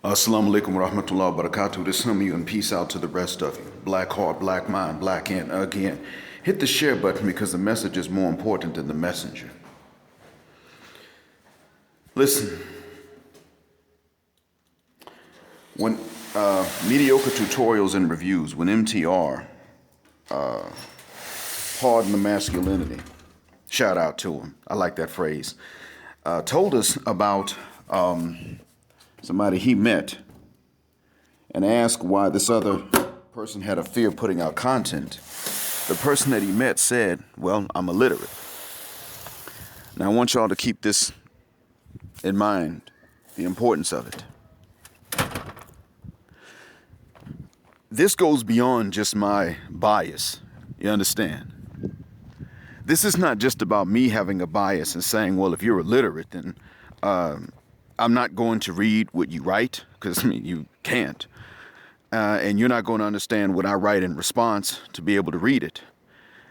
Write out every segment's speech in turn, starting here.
Assalamu alaikum wa rahmatullahi wa barakatuh. To some of you and peace out to the rest of you. Black heart, black mind, black ant again. Hit the share button because the message is more important than the messenger. Listen, when mediocre tutorials and reviews, when MTR, pardon the masculinity, shout out to him, I like that phrase, told us about somebody he met and asked why this other person had a fear of putting out content. The person that he met said, well, I'm illiterate. Now I want y'all to keep this in mind, the importance of it. This goes beyond just my bias, you understand? This is not just about me having a bias and saying, well, if you're illiterate, then I'm not going to read what you write, because you can't. And you're not going to understand what I write in response to be able to read it.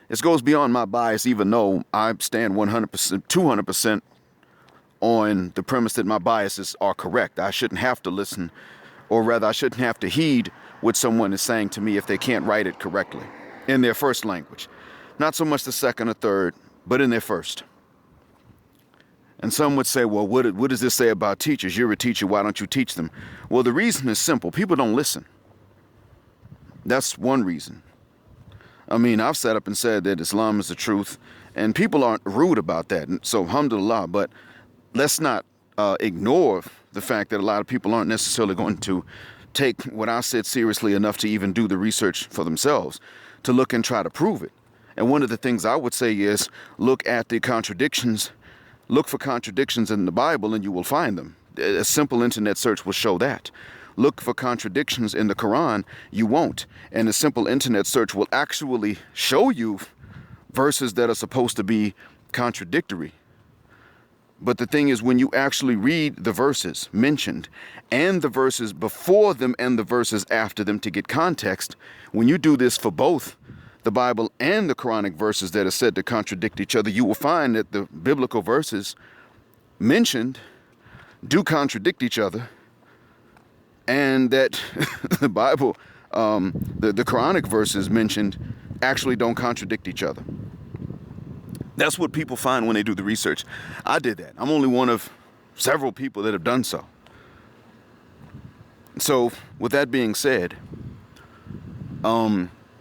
This goes beyond my bias, even though I stand 100%, 200% on the premise that my biases are correct. I shouldn't have to listen, or rather I shouldn't have to heed what someone is saying to me if they can't write it correctly in their first language. Not so much the second or third, but in their first. And some would say, well, what does this say about teachers? You're a teacher, why don't you teach them? Well, the reason is simple. People don't listen. That's one reason. I mean, I've sat up and said that Islam is the truth, and people aren't rude about that. So, alhamdulillah, but let's not ignore the fact that a lot of people aren't necessarily going to take what I said seriously enough to even do the research for themselves, to look and try to prove it. And one of the things I would say is look at the contradictions. Look for contradictions in the Bible and you will find them. A simple internet search will show that. Look for contradictions in the Quran, you won't. And a simple internet search will actually show you verses that are supposed to be contradictory. But the thing is, when you actually read the verses mentioned and the verses before them and the verses after them to get context, when you do this for both the Bible and the Quranic verses that are said to contradict each other, you will find that the biblical verses mentioned do contradict each other, and that the Bible, the Quranic verses mentioned actually don't contradict each other. That's what people find when they do the research. I did that. I'm only one of several people that have done so. So with that being said,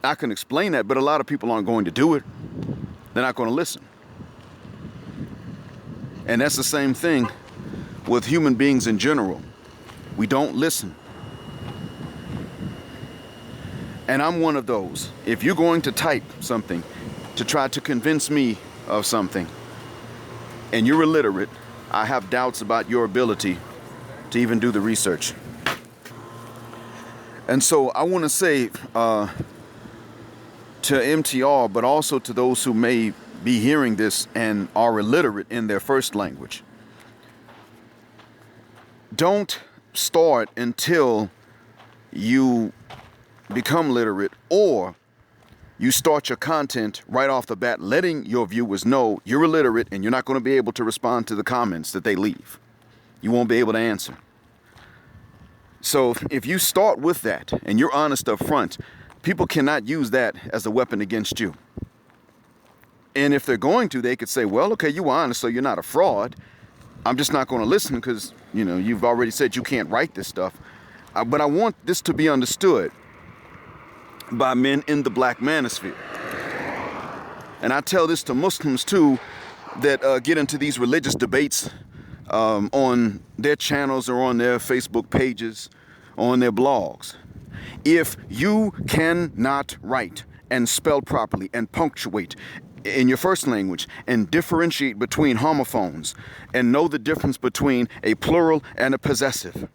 I can explain that, but a lot of people aren't going to do it. They're not going to listen. And that's the same thing with human beings in general. We don't listen. And I'm one of those. If you're going to type something to try to convince me of something, and you're illiterate, I have doubts about your ability to even do the research. And so I want to say, to MTR, but also to those who may be hearing this and are illiterate in their first language. Don't start until you become literate, or you start your content right off the bat, letting your viewers know you're illiterate and you're not going to be able to respond to the comments that they leave. You won't be able to answer. So if you start with that and you're honest up front, people cannot use that as a weapon against you. And if they're going to, they could say, well, okay, you were honest, so you're not a fraud. I'm just not going to listen because, you've already said you can't write this stuff. But I want this to be understood by men in the black manosphere. And I tell this to Muslims too, that get into these religious debates on their channels or on their Facebook pages, on their blogs. If you cannot write and spell properly and punctuate in your first language and differentiate between homophones and know the difference between a plural and a possessive,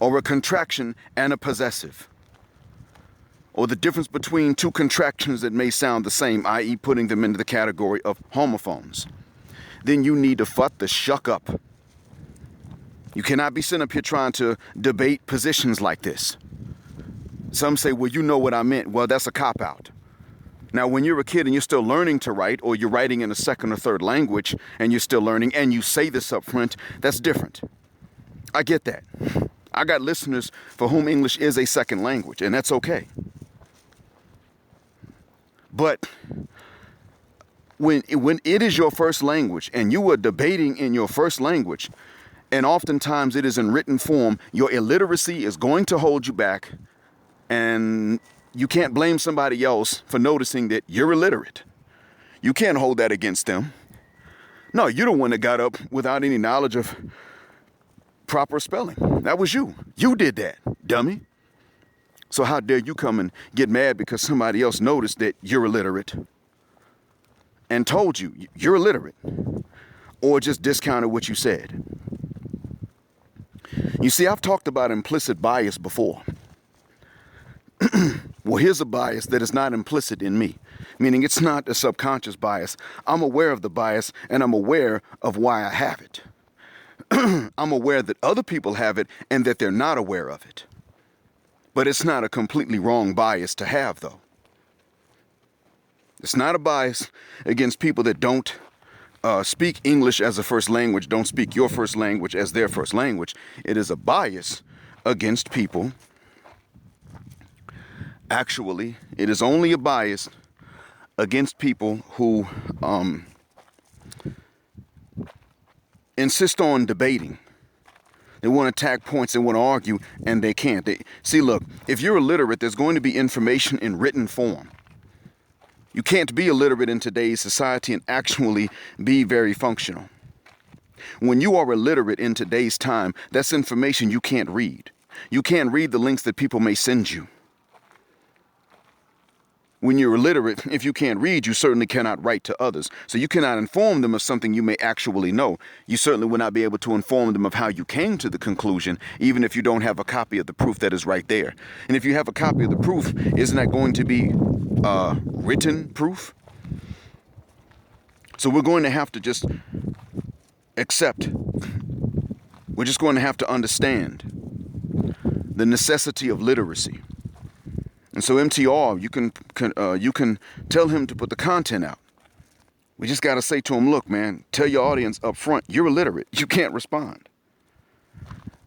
or a contraction and a possessive, or the difference between two contractions that may sound the same, i.e. putting them into the category of homophones, then you need to fuck the shuck up. You cannot be sitting up here trying to debate positions like this. Some say, well, you know what I meant. Well, that's a cop-out. Now, when you're a kid and you're still learning to write, or you're writing in a second or third language and you're still learning, and you say this up front, that's different. I get that. I got listeners for whom English is a second language, and that's okay. But when it is your first language and you are debating in your first language, and oftentimes it is in written form, your illiteracy is going to hold you back, and you can't blame somebody else for noticing that you're illiterate. You can't hold that against them. No, you're the one that got up without any knowledge of proper spelling. That was you. You did that, dummy. So how dare you come and get mad because somebody else noticed that you're illiterate and told you you're illiterate, or just discounted what you said. You see, I've talked about implicit bias before. Well, here's a bias that is not implicit in me, meaning it's not a subconscious bias. I'm aware of the bias, and I'm aware of why I have it. I'm aware that other people have it and that they're not aware of it. But it's not a completely wrong bias to have, though. It's not a bias against people that don't speak English as a first language, don't speak your first language as their first language. It is a bias against people. Actually, it is only a bias against people who insist on debating. They want to attack points, they want to argue, and they can't. See, look, if you're illiterate, there's going to be information in written form. You can't be illiterate in today's society and actually be very functional. When you are illiterate in today's time, that's information you can't read. You can't read the links that people may send you. When you're illiterate, if you can't read, you certainly cannot write to others. So you cannot inform them of something you may actually know. You certainly will not be able to inform them of how you came to the conclusion, even if you don't have a copy of the proof that is right there. And if you have a copy of the proof, isn't that going to be written proof? So we're going to have to just accept. We're just going to have to understand the necessity of literacy. And so MTR, you can tell him to put the content out. We just got to say to him, look, man, tell your audience up front, you're illiterate. You can't respond.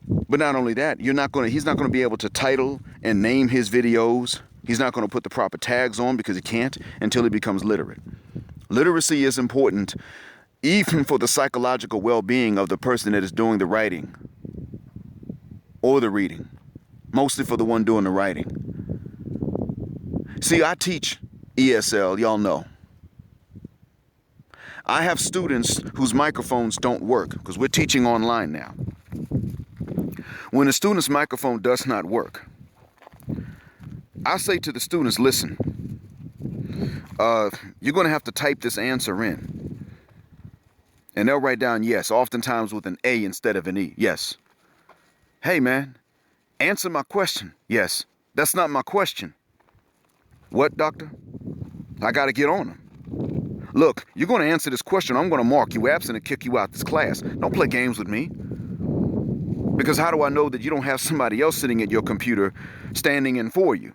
But not only that, he's not going to be able to title and name his videos. He's not going to put the proper tags on because he can't until he becomes literate. Literacy is important even for the psychological well-being of the person that is doing the writing or the reading, mostly for the one doing the writing. See, I teach ESL, y'all know. I have students whose microphones don't work because we're teaching online now. When a student's microphone does not work, I say to the students, listen, you're going to have to type this answer in. And they'll write down yes, oftentimes with an A instead of an E. Yes. Hey, man, answer my question. Yes. That's not my question. What, doctor? I got to get on them. Look, you're going to answer this question. I'm going to mark you absent and kick you out this class. Don't play games with me. Because how do I know that you don't have somebody else sitting at your computer standing in for you?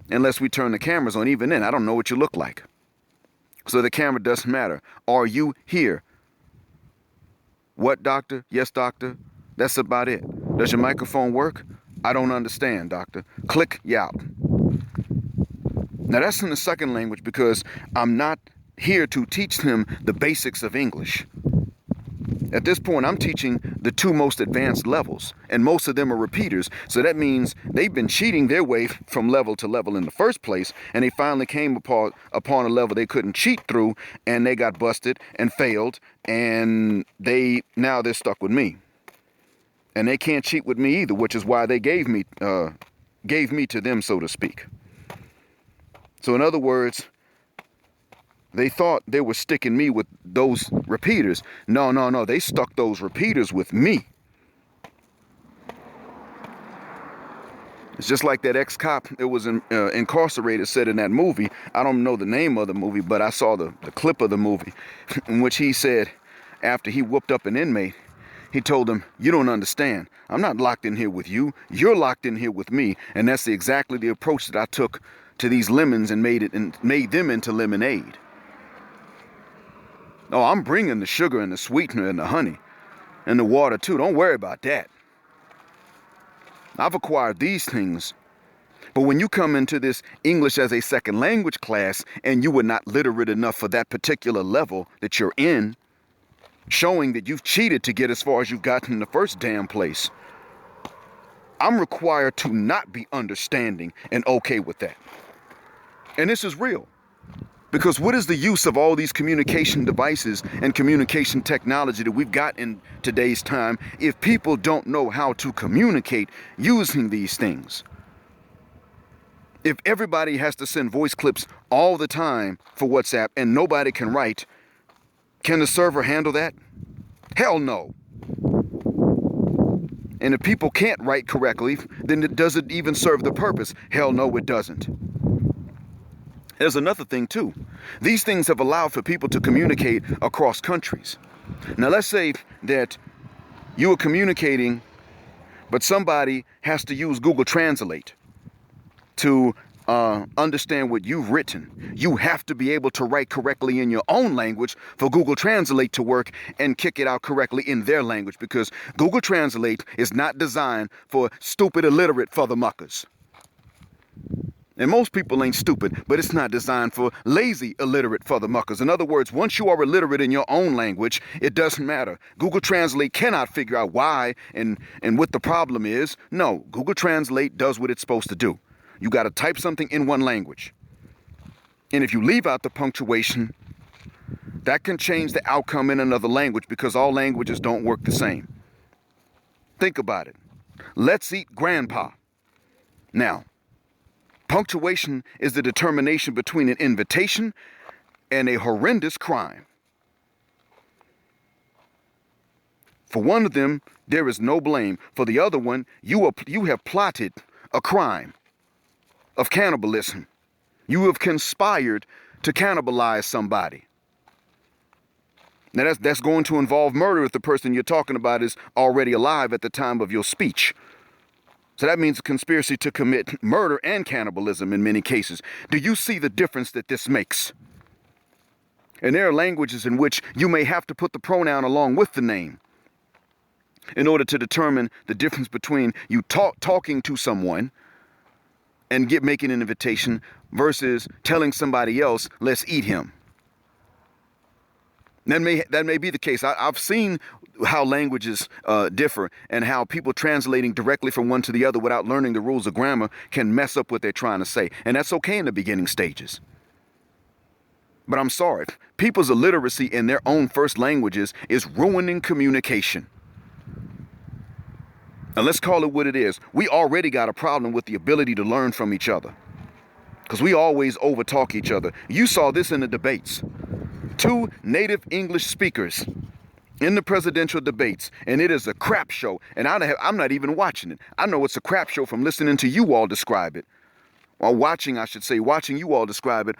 Unless we turn the cameras on. Even then, I don't know what you look like. So the camera doesn't matter. Are you here? What, doctor? Yes, doctor. That's about it. Does your microphone work? I don't understand, doctor. Click, you out. Now that's in the second language because I'm not here to teach them the basics of English. At this point, I'm teaching the two most advanced levels, and most of them are repeaters. So that means they've been cheating their way from level to level in the first place, and they finally came upon a level they couldn't cheat through, and they got busted and failed, and now they're stuck with me. And they can't cheat with me either, which is why they gave me to them, so to speak. So in other words, they thought they were sticking me with those repeaters. No. They stuck those repeaters with me. It's just like that ex-cop that was incarcerated said in that movie. I don't know the name of the movie, but I saw the clip of the movie in which he said after he whooped up an inmate, he told him, you don't understand. I'm not locked in here with you. You're locked in here with me. And that's exactly the approach that I took to these lemons and made them into lemonade. Oh, I'm bringing the sugar and the sweetener and the honey and the water too. Don't worry about that. I've acquired these things. But when you come into this English as a second language class and you were not literate enough for that particular level that you're in, showing that you've cheated to get as far as you've gotten in the first damn place, I'm required to not be understanding and okay with that. And this is real. Because what is the use of all these communication devices and communication technology that we've got in today's time if people don't know how to communicate using these things? If everybody has to send voice clips all the time for WhatsApp and nobody can write, can the server handle that? Hell no. And if people can't write correctly, then does it even serve the purpose? Hell no, it doesn't. There's another thing too. These things have allowed for people to communicate across countries. Now let's say that you are communicating, but somebody has to use Google Translate to understand what you've written. You have to be able to write correctly in your own language for Google Translate to work and kick it out correctly in their language, because Google Translate is not designed for stupid illiterate furthermuckers. And most people ain't stupid, but it's not designed for lazy illiterate furthermuckers. In other words, once you are illiterate in your own language, it doesn't matter. Google Translate cannot figure out why and what the problem is. No, Google Translate does what it's supposed to do. You got to type something in one language. And if you leave out the punctuation, that can change the outcome in another language, because all languages don't work the same. Think about it. Let's eat grandpa. Now, punctuation is the determination between an invitation and a horrendous crime. For one of them, there is no blame. For the other one, you have plotted a crime of cannibalism. You have conspired to cannibalize somebody. Now that's going to involve murder if the person you're talking about is already alive at the time of your speech. So that means a conspiracy to commit murder and cannibalism in many cases. Do you see the difference that this makes? And there are languages in which you may have to put the pronoun along with the name in order to determine the difference between you talking to someone and making an invitation versus telling somebody else, let's eat him. That may be the case. I've seen how languages differ and how people translating directly from one to the other without learning the rules of grammar can mess up what they're trying to say. And that's okay in the beginning stages. But I'm sorry, people's illiteracy in their own first languages is ruining communication. And let's call it what it is. We already got a problem with the ability to learn from each other, because we always overtalk each other. You saw this in the debates. Two native English speakers in the presidential debates, and it is a crap show. And I'm not even watching it. I know it's a crap show from listening to you all describe it. Or watching you all describe it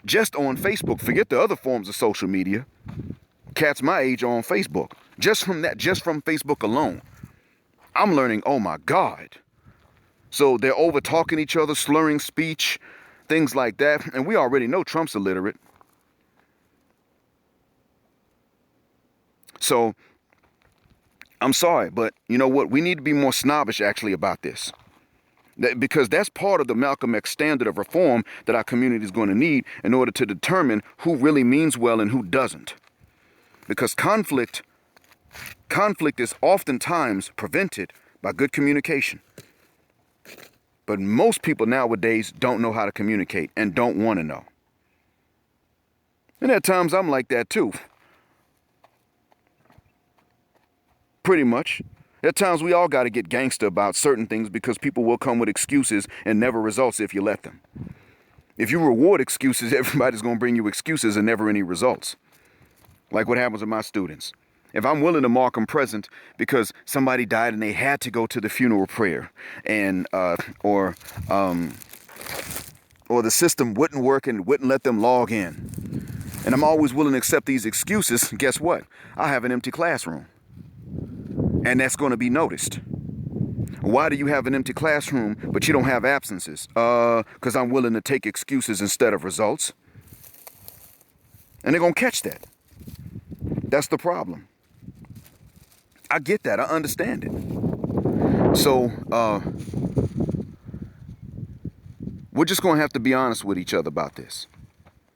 just on Facebook. Forget the other forms of social media. Cats my age are on Facebook. Just from Facebook alone, I'm learning, oh my God. So they're over talking each other, slurring speech, things like that. And we already know Trump's illiterate. So I'm sorry, but you know what? We need to be more snobbish actually about this. Because that's part of the Malcolm X standard of reform that our community is going to need in order to determine who really means well and who doesn't. Because conflict is oftentimes prevented by good communication. But most people nowadays don't know how to communicate and don't want to know. And at times I'm like that too. Pretty much. At times we all got to get gangster about certain things, because people will come with excuses and never results if you let them. If you reward excuses, everybody's going to bring you excuses and never any results. Like what happens with my students. If I'm willing to mark them present because somebody died and they had to go to the funeral prayer, and or the system wouldn't work and wouldn't let them log in, and I'm always willing to accept these excuses, guess what? I have an empty classroom. And that's going to be noticed. Why do you have an empty classroom, but you don't have absences? Because I'm willing to take excuses instead of results. And they're going to catch that. That's the problem. I get that. I understand it. So we're just going to have to be honest with each other about this.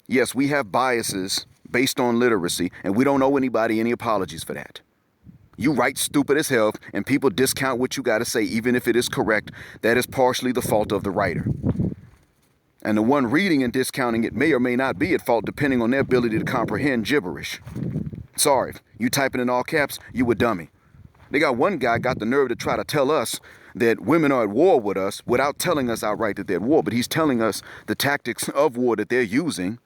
Yes, we have biases based on literacy, and we don't owe anybody any apologies for that. You write stupid as hell, and people discount what you got to say, even if it is correct. That is partially the fault of the writer. And the one reading and discounting it may or may not be at fault, depending on their ability to comprehend gibberish. Sorry, you typing in all caps, you a dummy. They got one guy got the nerve to try to tell us that women are at war with us without telling us outright that they're at war, but he's telling us the tactics of war that they're using,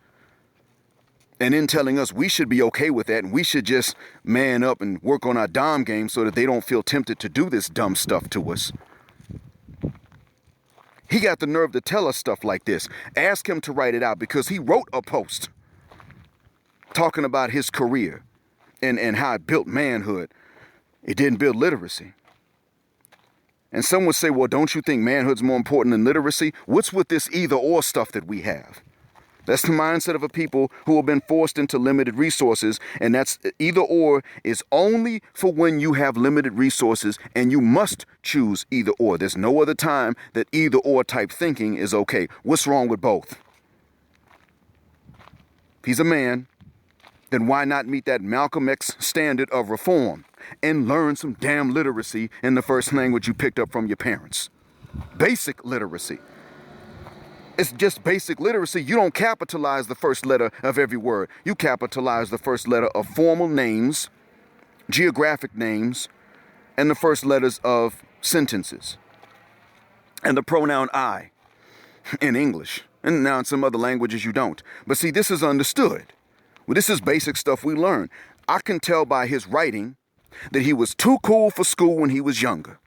and then telling us we should be okay with that and we should just man up and work on our dom game so that they don't feel tempted to do this dumb stuff to us. He got the nerve to tell us stuff like this. Ask him to write it out, because he wrote a post talking about his career and how it built manhood. It didn't build literacy. And some would say, well, don't you think manhood's more important than literacy? What's with this either or stuff that we have? That's the mindset of a people who have been forced into limited resources, and that's either or is only for when you have limited resources, and you must choose either or. There's no other time that either or type thinking is okay. What's wrong with both? If he's a man, then why not meet that Malcolm X standard of reform and learn some damn literacy in the first language you picked up from your parents? Basic literacy. It's just basic literacy. You don't capitalize the first letter of every word. You capitalize the first letter of formal names, geographic names, and the first letters of sentences. And the pronoun I in English. And now in some other languages you don't. But see, this is understood. Well, this is basic stuff we learn. I can tell by his writing that he was too cool for school when he was younger.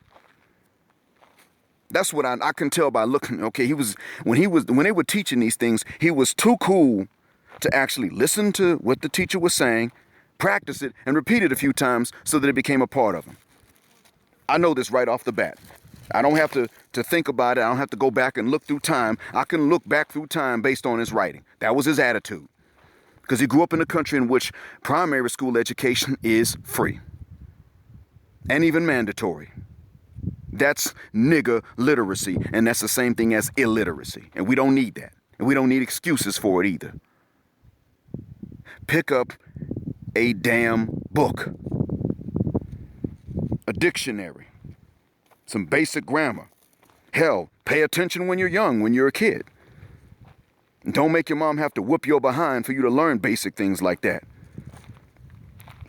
That's what I can tell by looking. Okay, when they were teaching these things, he was too cool to actually listen to what the teacher was saying, practice it, and repeat it a few times so that it became a part of him. I know this right off the bat. I don't have to think about it. I don't have to go back and look through time. I can look back through time based on his writing. That was his attitude. Because he grew up in a country in which primary school education is free and even mandatory. That's nigger literacy, and that's the same thing as illiteracy. And we don't need that. And we don't need excuses for it either. Pick up a damn book, a dictionary, some basic grammar. Hell, pay attention when you're young, when you're a kid. And don't make your mom have to whoop your behind for you to learn basic things like that.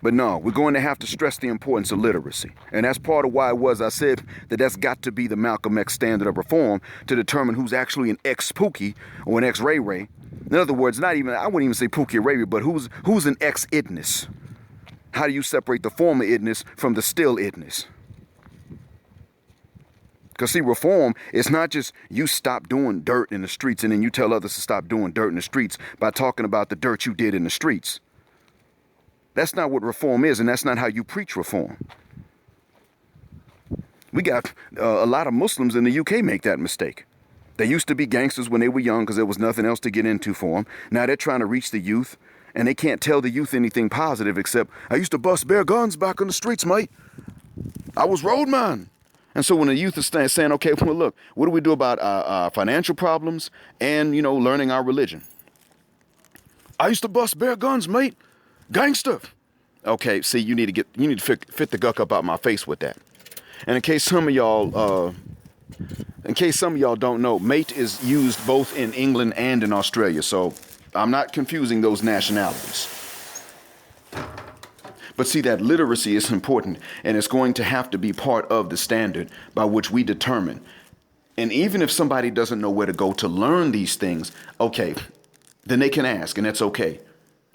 But no, we're going to have to stress the importance of literacy. And that's part of why I said that that's got to be the Malcolm X standard of reform to determine who's actually an ex-Pookie or an ex-Ray Ray. In other words, I wouldn't even say Pookie or Ray Ray, but who's an ex-idness? How do you separate the former idness from the still idness? Because see, reform is not just you stop doing dirt in the streets and then you tell others to stop doing dirt in the streets by talking about the dirt you did in the streets. That's not what reform is, and that's not how you preach reform. We got a lot of Muslims in the UK make that mistake. They used to be gangsters when they were young because there was nothing else to get into for them. Now they're trying to reach the youth, and they can't tell the youth anything positive except, I used to bust bare guns back on the streets, mate. I was roadman. And so when the youth is saying, okay, well, look, what do we do about our financial problems and, learning our religion? I used to bust bare guns, mate. Gangster. Okay, see, you need to fit the guck up out my face with that. And in case some of y'all don't know, mate is used both in England and in Australia, so I'm not confusing those nationalities. But see, that literacy is important, and it's going to have to be part of the standard by which we determine. And even if somebody doesn't know where to go to learn these things, okay, then they can ask, and that's okay.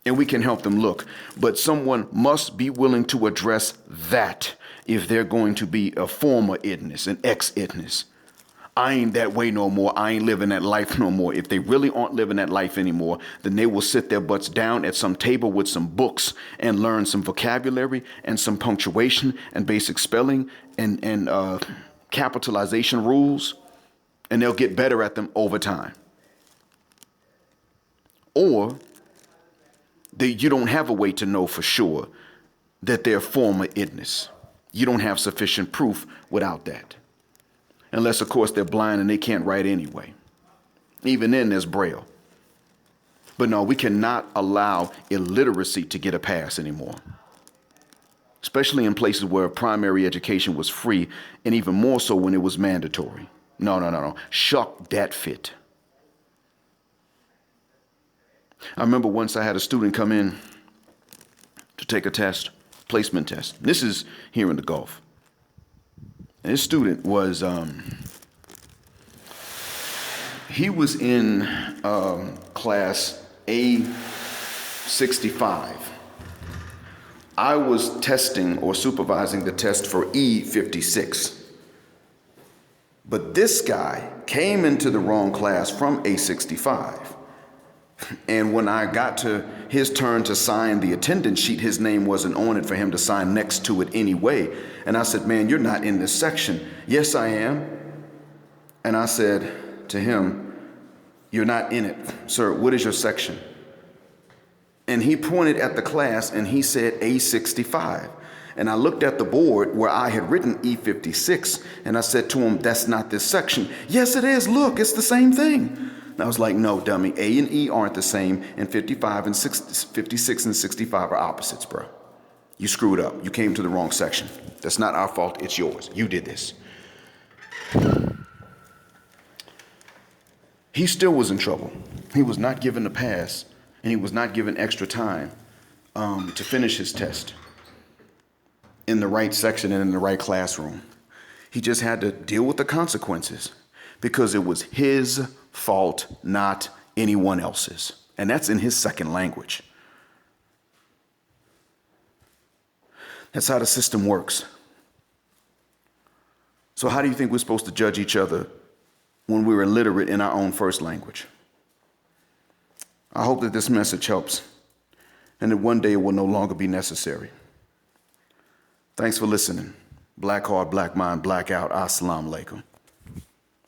And we can help them look. But someone must be willing to address that if they're going to be a former idness, an ex-idness. I ain't that way no more. I ain't living that life no more. If they really aren't living that life anymore, then they will sit their butts down at some table with some books and learn some vocabulary and some punctuation and basic spelling and capitalization rules, and they'll get better at them over time. Or you don't have a way to know for sure that they're former idness. You don't have sufficient proof without that. Unless, of course, they're blind and they can't write anyway. Even then, there's Braille. But no, we cannot allow illiteracy to get a pass anymore, especially in places where primary education was free, and even more so when it was mandatory. No. Shuck that fit. I remember once I had a student come in to take a test, placement test. This is here in the Gulf. And this student was, he was in class A65. I was testing or supervising the test for E56. But this guy came into the wrong class from A65. And when I got to his turn to sign the attendance sheet, his name wasn't on it for him to sign next to it anyway. And I said, man, you're not in this section. Yes, I am. And I said to him, you're not in it. Sir, what is your section? And he pointed at the class and he said A65. And I looked at the board where I had written E56 and I said to him, that's not this section. Yes, it is. Look, it's the same thing. And I was like, no, dummy, A and E aren't the same, and 56 and 65 are opposites, bro. You screwed up. You came to the wrong section. That's not our fault. It's yours. You did this. He still was in trouble. He was not given the pass, and he was not given extra time to finish his test in the right section and in the right classroom. He just had to deal with the consequences because it was his fault, not anyone else's. And that's in his second language. That's how the system works. So how do you think we're supposed to judge each other when we're illiterate in our own first language? I hope that this message helps and that one day it will no longer be necessary. Thanks for listening. Black heart, black mind, black out. Assalamu alaikum.